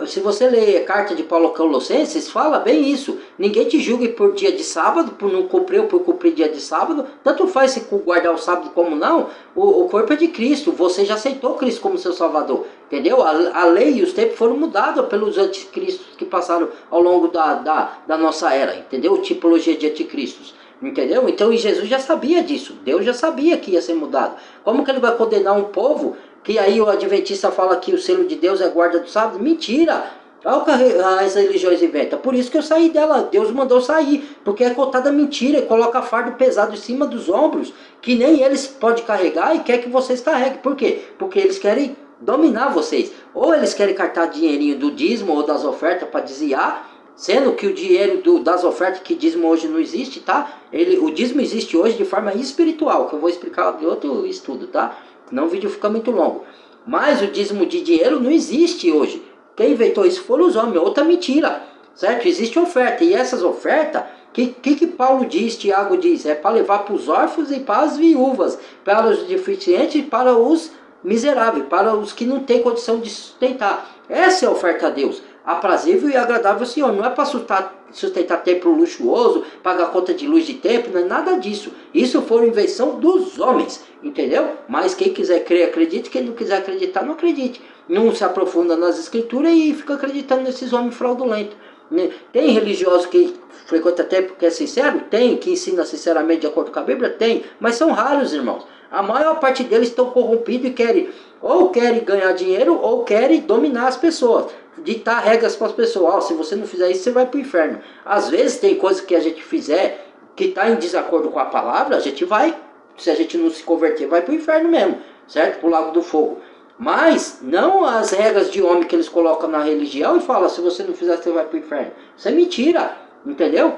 Se você ler a carta de Paulo aos Colossenses, fala bem isso. Ninguém te julgue por dia de sábado, por não cumprir ou por cumprir dia de sábado. Tanto faz se guardar o sábado como não. O corpo é de Cristo. Você já aceitou Cristo como seu Salvador. Entendeu? A lei e os tempos foram mudados pelos anticristos que passaram ao longo da nossa era. Entendeu? Tipologia de anticristos. Entendeu? Então Jesus já sabia disso. Deus já sabia que ia ser mudado. Como que ele vai condenar um povo que aí o adventista fala que o selo de Deus é guarda do sábado? Mentira! Olha o que as religiões inventam. Por isso que eu saí dela. Deus mandou sair. Porque é contada mentira e coloca fardo pesado em cima dos ombros que nem eles podem carregar e quer que vocês carreguem. Por quê? Porque eles querem dominar vocês. Ou eles querem cartar dinheirinho do dízimo ou das ofertas para desviar, sendo que o dinheiro das ofertas, que dízimo hoje não existe, tá? O dízimo existe hoje de forma espiritual, que eu vou explicar em outro estudo, tá? Senão o vídeo fica muito longo. Mas o dízimo de dinheiro não existe hoje. Quem inventou isso foram os homens, outra mentira, certo? Existe oferta, e essas ofertas, que Paulo diz, Tiago diz, é para levar para os órfãos e para as viúvas, para os deficientes e para os miseráveis, para os que não têm condição de sustentar. Essa é a oferta a Deus, aprazível e agradável ao Senhor. Não é para sustentar templo luxuoso, pagar conta de luz de templo, não é nada disso. Isso foi uma invenção dos homens, entendeu? Mas quem quiser crer, acredite. Quem não quiser acreditar, não acredite. Não se aprofunda nas escrituras e fica acreditando nesses homens fraudulentos. Tem religioso que frequenta templo que é sincero? Tem. Que ensina sinceramente de acordo com a Bíblia? Tem. Mas são raros, irmãos. A maior parte deles estão corrompidos e querem ganhar dinheiro ou querem dominar as pessoas, ditar regras para as pessoas. Se você não fizer isso, você vai para o inferno. Às vezes tem coisas que a gente fizer que está em desacordo com a palavra, a gente vai, se a gente não se converter, vai para o inferno mesmo, certo? Para o lago do fogo. Mas não as regras de homem que eles colocam na religião e falam, se você não fizer, você vai para o inferno. Isso é mentira, entendeu?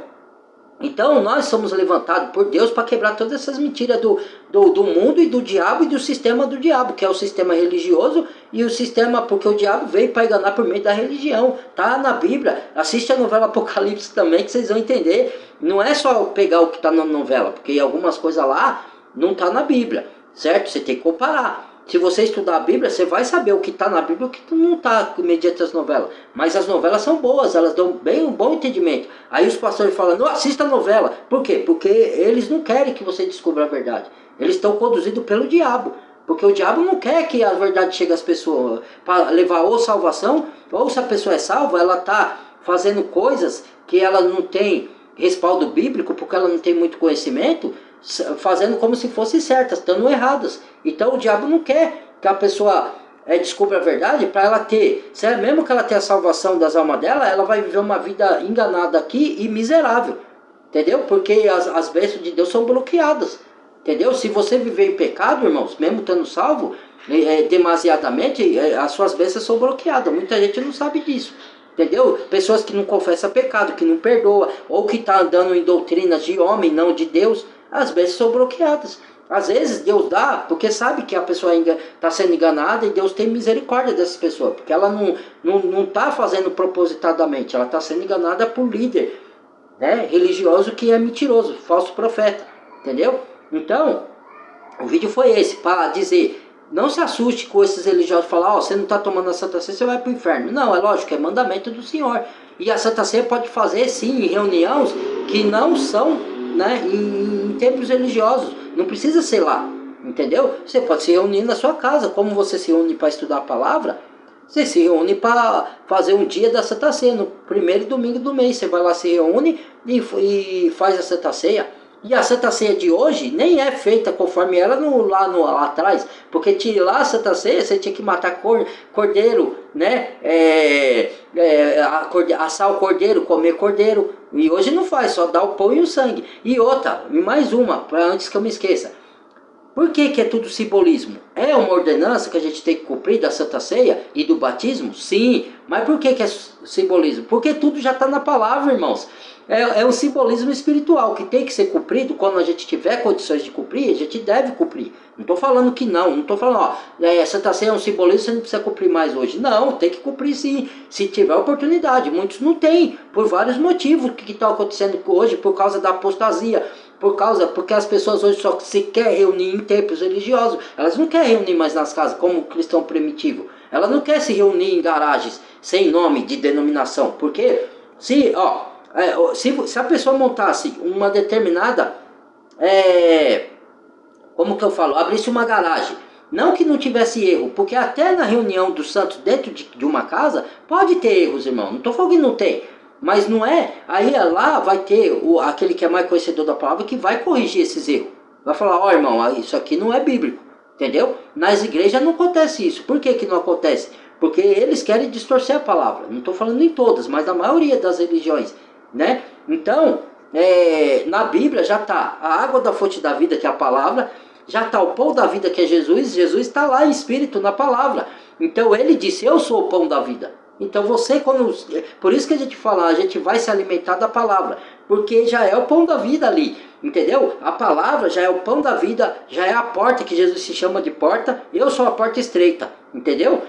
Então nós somos levantados por Deus para quebrar todas essas mentiras do mundo e do diabo e do sistema do diabo, que é o sistema religioso e o sistema, porque o diabo veio para enganar por meio da religião. Tá na Bíblia, assiste a novela Apocalipse também que vocês vão entender. Não é só pegar o que está na novela, porque algumas coisas lá não tá na Bíblia, certo? Você tem que comparar. Se você estudar a Bíblia, você vai saber o que está na Bíblia e o que não está mediante as novelas. Mas as novelas são boas, elas dão bem um bom entendimento. Aí os pastores falam, não assista a novela. Por quê? Porque eles não querem que você descubra a verdade. Eles estão conduzidos pelo diabo. Porque o diabo não quer que a verdade chegue às pessoas para levar ou salvação, ou se a pessoa é salva, ela está fazendo coisas que ela não tem respaldo bíblico, porque ela não tem muito conhecimento, fazendo como se fossem certas, estando erradas. Então o diabo não quer que a pessoa descubra a verdade para ela ter, mesmo que ela tenha a salvação das almas dela, ela vai viver uma vida enganada aqui e miserável, entendeu? Porque as bênçãos de Deus são bloqueadas, entendeu? Se você viver em pecado, irmãos, mesmo estando salvo, demasiadamente, as suas bênçãos são bloqueadas. Muita gente não sabe disso. Entendeu? Pessoas que não confessam pecado, que não perdoa, ou que está andando em doutrinas de homem, não de Deus, as bênçãos são bloqueadas. Às vezes Deus dá, porque sabe que a pessoa ainda está sendo enganada e Deus tem misericórdia dessas pessoas, porque ela não está fazendo propositadamente, ela está sendo enganada por líder, né, religioso que é mentiroso, falso profeta, entendeu? Então, o vídeo foi esse, para dizer... Não se assuste com esses religiosos falar, você não está tomando a Santa Ceia, você vai para o inferno. Não, é lógico, é mandamento do Senhor. E a Santa Ceia pode fazer sim em reuniões que não são, né, em templos religiosos. Não precisa ser lá, entendeu? Você pode se reunir na sua casa. Como você se reúne para estudar a palavra, você se reúne para fazer um dia da Santa Ceia, no primeiro domingo do mês. Você vai lá, se reúne e faz a Santa Ceia. E a Santa Ceia de hoje nem é feita conforme era lá atrás, porque lá a Santa Ceia você tinha que matar cordeiro, né? Assar o cordeiro, comer cordeiro. E hoje não faz, só dá o pão e o sangue. E outra, e mais uma, antes que eu me esqueça. Por que que é tudo simbolismo? É uma ordenança que a gente tem que cumprir da Santa Ceia e do batismo? Sim. Mas por que que é simbolismo? Porque tudo já está na palavra, irmãos. É um simbolismo espiritual que tem que ser cumprido. Quando a gente tiver condições de cumprir, a gente deve cumprir. Não estou falando que não estou falando, ó, Santa Ceia é um simbolismo, você não precisa cumprir mais hoje. Não, tem que cumprir sim, se tiver oportunidade. Muitos não têm, por vários motivos. O que está acontecendo hoje por causa da apostasia, porque as pessoas hoje só se querem reunir em templos religiosos. Elas não querem reunir mais nas casas, como o cristão primitivo. Ela não quer se reunir em garagens, sem nome de denominação. Porque se a pessoa montasse uma determinada, como que eu falo, abrisse uma garagem, não que não tivesse erro, porque até na reunião dos santos dentro de uma casa, pode ter erros, irmão. Não estou falando que não tem, mas não é. Aí lá vai ter aquele que é mais conhecedor da palavra que vai corrigir esses erros. Vai falar, ó irmão, isso aqui não é bíblico, entendeu? Nas igrejas não acontece isso. Por que que não acontece? Porque eles querem distorcer a palavra. Não estou falando em todas, mas na maioria das religiões, né? Então, na Bíblia já está a água da fonte da vida, que é a palavra, já está o pão da vida, que é Jesus. Jesus está lá em espírito, na palavra. Então ele disse, eu sou o pão da vida. Então você, por isso que a gente fala, a gente vai se alimentar da palavra, porque já é o pão da vida ali, entendeu? A palavra já é o pão da vida, já é a porta, que Jesus se chama de porta. Eu sou a porta estreita, entendeu?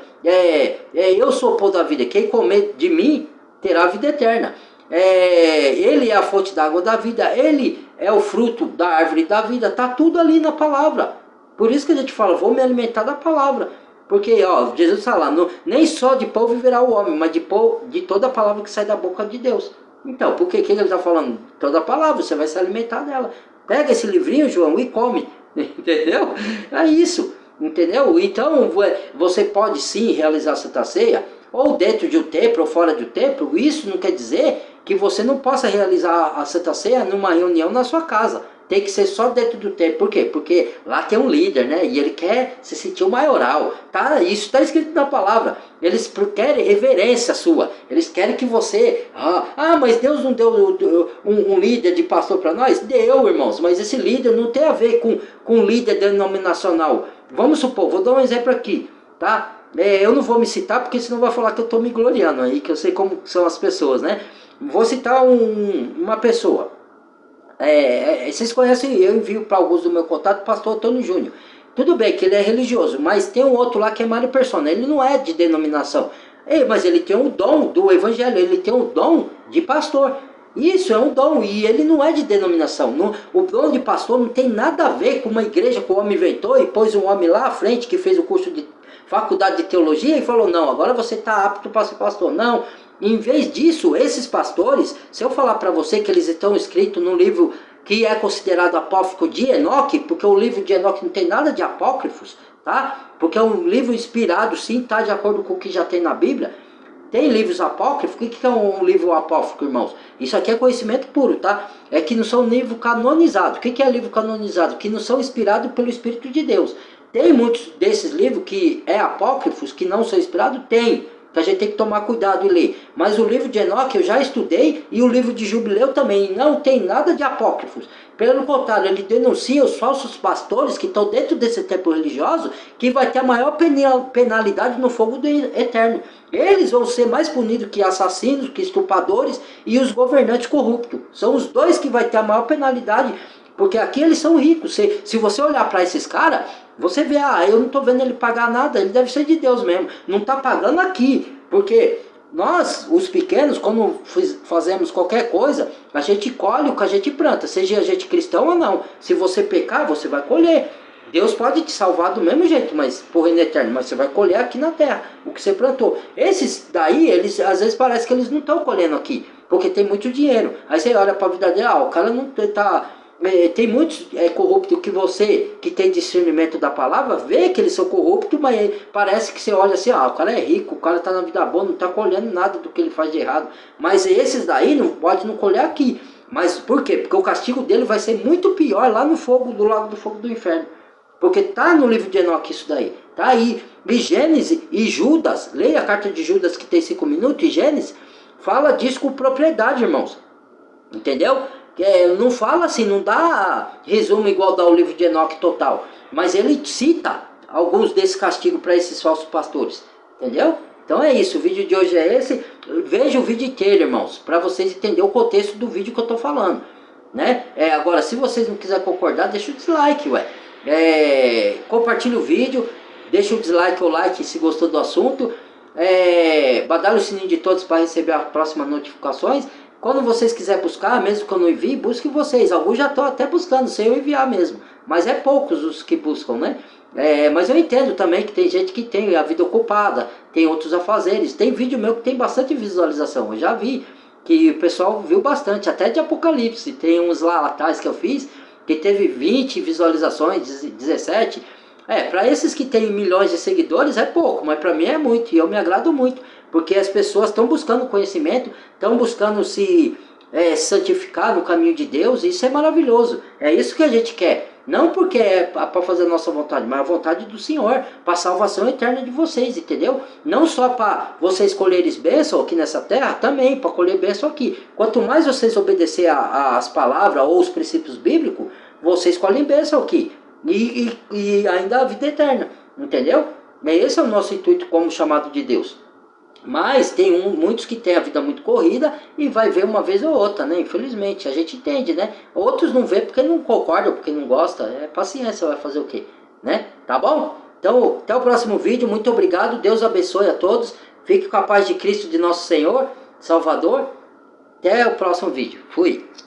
Eu sou o pão da vida, quem comer de mim terá a vida eterna. Ele é a fonte da água da vida, ele é o fruto da árvore da vida, está tudo ali na palavra. Por isso que a gente fala, vou me alimentar da palavra. Porque Jesus fala, nem só de pão viverá o homem, mas de toda a palavra que sai da boca de Deus. Então, por que ele está falando? Toda a palavra, você vai se alimentar dela. Pega esse livrinho, João, e come. Entendeu? É isso. Entendeu? Então, você pode sim realizar a Santa Ceia, ou dentro de um templo, ou fora de um templo. Isso não quer dizer que você não possa realizar a Santa Ceia numa reunião na sua casa. Tem que ser só dentro do templo. Por quê? Porque lá tem um líder, né? E ele quer se sentir o maioral. Tá? Isso está escrito na palavra. Eles querem reverência sua. Eles querem que você... mas Deus não deu um líder de pastor para nós? Deu, irmãos. Mas esse líder não tem a ver com líder denominacional. Vamos supor, vou dar um exemplo aqui, tá? Eu não vou me citar, porque senão vai falar que eu estou me gloriando aí, que eu sei como são as pessoas, né? Vou citar uma pessoa. Vocês conhecem, eu envio para alguns do meu contato, o pastor Antônio Júnior. Tudo bem que ele é religioso, mas tem um outro lá que é Mário Persona. Ele não é de denominação, mas ele tem um dom do evangelho, ele tem um dom de pastor. Isso é um dom, e ele não é de denominação. O dom de pastor não tem nada a ver com uma igreja que o homem inventou e pôs um homem lá à frente que fez o curso de faculdade de teologia e falou, não, agora você está apto para ser pastor. Não. Em vez disso, esses pastores, se eu falar para você que eles estão escritos num livro que é considerado apócrifo de Enoque, porque o livro de Enoque não tem nada de apócrifos, tá? Porque é um livro inspirado, sim, tá de acordo com o que já tem na Bíblia. Tem livros apócrifos. O que é um livro apócrifo, irmãos? Isso aqui é conhecimento puro, tá? É que não são livros canonizados. O que é livro canonizado? Que não são inspirados pelo Espírito de Deus. Tem muitos desses livros que é apócrifos, que não são inspirados? Tem. Que a gente tem que tomar cuidado e ler. Mas o livro de Enoque eu já estudei, e o livro de Jubileu também. Não tem nada de apócrifos. Pelo contrário, ele denuncia os falsos pastores que estão dentro desse templo religioso, que vai ter a maior penalidade no fogo do eterno. Eles vão ser mais punidos que assassinos, que estupradores e os governantes corruptos. São os dois que vai ter a maior penalidade, porque aqui eles são ricos. Se você olhar para esses caras, você vê, eu não estou vendo ele pagar nada, ele deve ser de Deus mesmo. Não está pagando aqui, porque nós, os pequenos, quando fazemos qualquer coisa, a gente colhe o que a gente planta, seja a gente cristão ou não. Se você pecar, você vai colher. Deus pode te salvar do mesmo jeito, mas por reino eterno, mas você vai colher aqui na terra o que você plantou. Esses daí, eles às vezes parece que eles não estão colhendo aqui, porque tem muito dinheiro. Aí você olha para a vida dele, o cara não está... tem muitos corruptos que você, que tem discernimento da palavra, vê que eles são corruptos, mas parece que você olha assim, o cara é rico, o cara está na vida boa, não está colhendo nada do que ele faz de errado. Mas esses daí não pode não colher aqui. Mas por quê? Porque o castigo dele vai ser muito pior lá no fogo, do lago do fogo do inferno. Porque está no livro de Enoque isso daí. Está aí. E Gênesis e Judas, leia a carta de Judas que tem 5 minutos, e Gênesis fala disso com propriedade, irmãos. Entendeu? Não fala assim, não dá resumo igual dá o livro de Enoque total, mas ele cita alguns desses castigos para esses falsos pastores, entendeu? Então é isso, o vídeo de hoje é esse. Veja o vídeo inteiro, irmãos, para vocês entenderem o contexto do vídeo que eu estou falando, né? Agora, se vocês não quiserem concordar, deixa o dislike, ué. Compartilha o vídeo, deixa o dislike ou like se gostou do assunto. Badalhe o sininho de todos para receber as próximas notificações. Quando vocês quiserem buscar, mesmo que eu não envie, busque vocês. Alguns já estão até buscando, sem eu enviar mesmo. Mas é poucos os que buscam, né? Mas eu entendo também que tem gente que tem a vida ocupada, tem outros afazeres. Tem vídeo meu que tem bastante visualização. Eu já vi que o pessoal viu bastante, até de Apocalipse. Tem uns lá atrás que eu fiz, que teve 20 visualizações, 17. Para esses que tem milhões de seguidores é pouco, mas para mim é muito, e eu me agrado muito, porque as pessoas estão buscando conhecimento, estão buscando se santificar no caminho de Deus, e isso é maravilhoso, é isso que a gente quer, não porque é para fazer a nossa vontade, mas a vontade do Senhor, para a salvação eterna de vocês, entendeu? Não só para vocês colheres bênção aqui nessa terra, também para colher bênção aqui. Quanto mais vocês obedecer às palavras ou os princípios bíblicos, vocês colhem bênção aqui. E ainda a vida eterna, entendeu? Esse é o nosso intuito como chamado de Deus. Mas tem muitos que têm a vida muito corrida e vai ver uma vez ou outra, né? Infelizmente, a gente entende, né? Outros não vê porque não concordam, porque não gostam. Paciência, vai fazer o quê? Né? Tá bom? Então, até o próximo vídeo. Muito obrigado. Deus abençoe a todos. Fique com a paz de Cristo, de nosso Senhor, Salvador. Até o próximo vídeo. Fui.